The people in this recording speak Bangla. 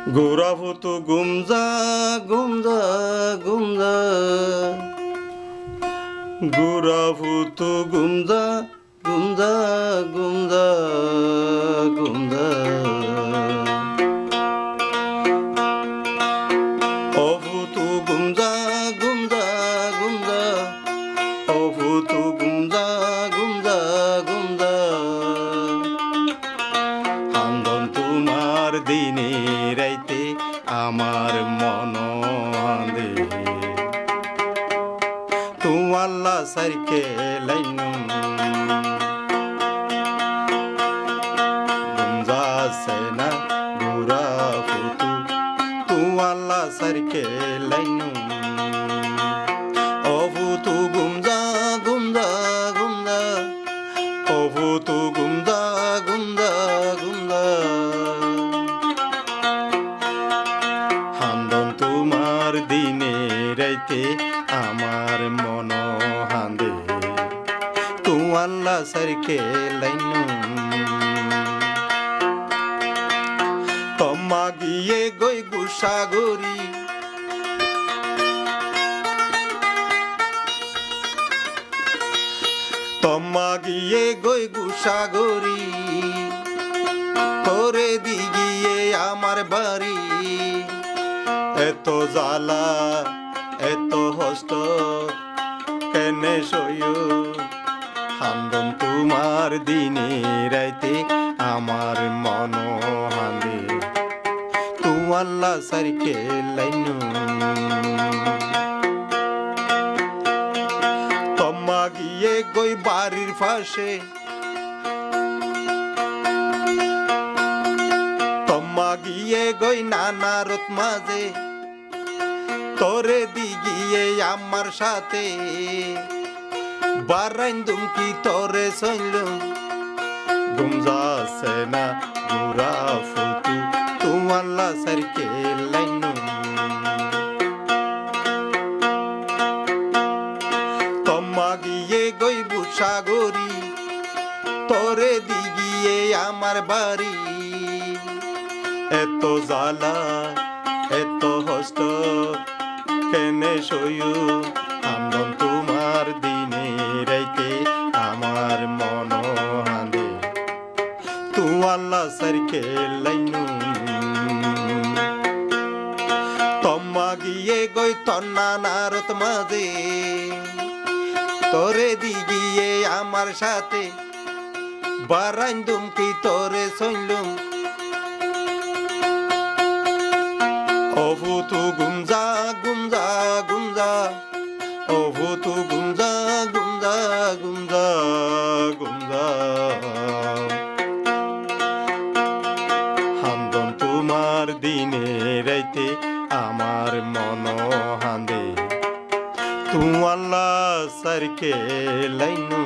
গোরাভূত গুমজা গুমজা গুমজা গোরাভূত গুমজা গুমজা গুমজা গুমজা অভূত গুমজা গুমজা গুমজা অভূত গুমজা গুমজা গুমজা হান্দন তোমার দিনে রাইতে আমার মন হাঁদে তোমাল্লা সারকে লাইনু গুমজা সেনা গোরা ফুতু তোমাল্লা সারকে লাইনু অভূতু গুমজা গুমজা গুমজা অভূতু গুমজা গুমজা গুমজা হান্দন তোমার দিনে রাইতে আমার মন হাঁদে তোমাল্লা সারকে লাইনু তম্মা গিয়ে গই গুসাগরি তম্মা গিয়ে গই গুসাগরি তোরে দিগিয়ে আমার বাড়ি এত জ্বালা এত হস্ত কেনে সইয় হান্দন তোমার দিনে রাইতে আমার মন হাঁদে তোমাল্লা সারকে লাইনু তম্মা গিয়ে গই বাড়ির পাশে তম্মা গিয়ে গই নানা রত মাঝে তোরে দিগিয়ে আমার সাথে বারাইন দুমকি তোরে সইলুম গুমজা সেনা গোরা ফুতু তোমাল্লা সারকে লাইনু তম্মা গিয়ে গই বুসাগরি তোরে দিগিয়ে আমার বাড়ি এত জ্বালা এত হস্ত কেনে সইয়ু হান্দন তোমার দিনে রাইতে আমার মন হাঁদে তোমাল্লা সারকে লাইনু তম্মা গিয়ে গই তন্না নারত মাঝে তোরে দিগিয়ে আমার সাথে বারাইন দুমকি তোরে সইলুম অভূত গুমজা গুমজা গুমজা অভূত গুমজা গুমজা গুমজা গুমজা হান্দন তোমার দিনে রাইতে আমার মন হাঁদে তোমাল্লা সারকে লাইনু